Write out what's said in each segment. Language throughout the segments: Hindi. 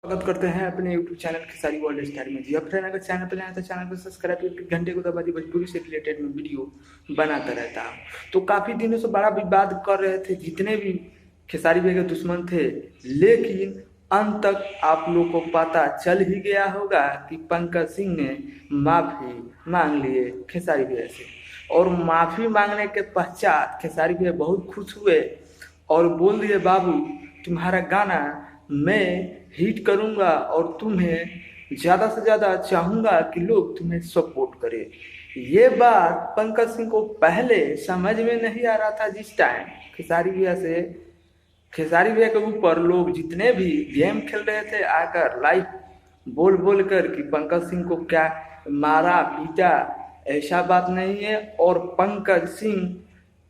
स्वागत करते हैं अपने YouTube channel Khesari world star में। जी अब फ्रेंड, अगर चैनल पर आए तो चैनल को सब्सक्राइब करके घंटे को दबा दी। भोजपुरी से रिलेटेड में वीडियो बनाता रहता हूँ। तो काफ़ी दिनों से बड़ा विवाद कर रहे थे जितने भी खेसारी भाई के दुश्मन थे, लेकिन अंत तक आप लोग को पता चल ही गया होगा कि पंकज सिंह ने माफ़ी मांग लिए खेसारी भैया से। और माफ़ी मांगने के पश्चात खेसारी भैया बहुत खुश हुए और बोल दिए, बाबू तुम्हारा गाना मैं हिट करूंगा और तुम्हें ज़्यादा से ज़्यादा चाहूँगा कि लोग तुम्हें सपोर्ट करें। ये बात पंकज सिंह को पहले समझ में नहीं आ रहा था। जिस टाइम खेसारी भैया के ऊपर लोग जितने भी गेम खेल रहे थे आकर लाइव बोल बोल कर कि पंकज सिंह को क्या मारा पीटा, ऐसा बात नहीं है। और पंकज सिंह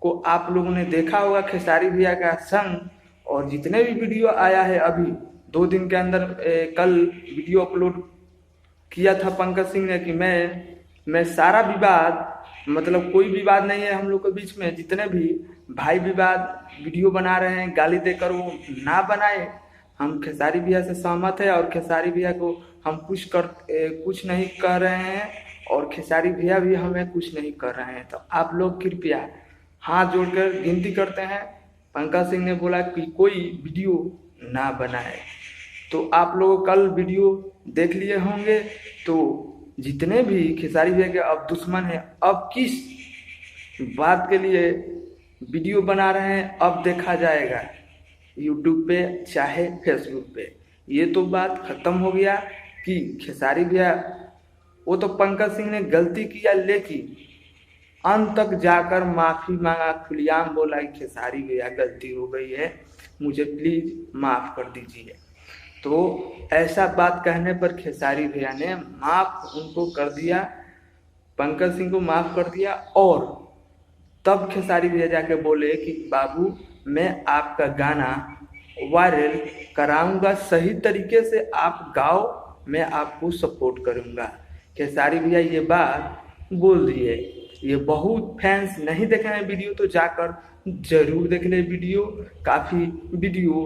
को आप लोगों ने देखा होगा खेसारी भैया का संग, और जितने भी वीडियो आया है अभी 2 दिन के अंदर कल वीडियो अपलोड किया था पंकज सिंह ने कि मैं सारा विवाद, मतलब कोई विवाद नहीं है हम लोग के बीच में, जितने भी भाई विवाद वीडियो बना रहे हैं गाली देकर वो ना बनाए। हम खेसारी भैया से सहमत है और खेसारी भैया को हम कुछ नहीं कह रहे हैं और खेसारी भैया भी हमें कुछ नहीं कर रहे हैं। तो आप लोग कृपया हाथ जोड़कर विनती करते हैं। पंकज सिंह ने बोला कि कोई वीडियो ना बनाए, तो आप लोग कल वीडियो देख लिए होंगे। तो जितने भी खेसारी भैया के अब दुश्मन हैं, अब किस बात के लिए वीडियो बना रहे हैं अब देखा जाएगा, यूट्यूब पे चाहे फेसबुक पे। ये तो बात खत्म हो गया कि खेसारी भैया, वो तो पंकज सिंह ने गलती किया लेकिन अंत तक जाकर माफ़ी मांगा, खुलेआम बोला कि खेसारी भैया गलती हो गई है, मुझे प्लीज़ माफ़ कर दीजिए। तो ऐसा बात कहने पर खेसारी भैया ने माफ़ उनको कर दिया, पंकज सिंह को माफ़ कर दिया। और तब खेसारी भैया जाके बोले कि बाबू मैं आपका गाना वायरल कराऊंगा, सही तरीके से आप गाओ, मैं आपको सपोर्ट करूंगा। खेसारी भैया ये बात बोल दिए। ये बहुत फैंस नहीं देखे हैं वीडियो तो जाकर जरूर देख ले वीडियो। काफ़ी वीडियो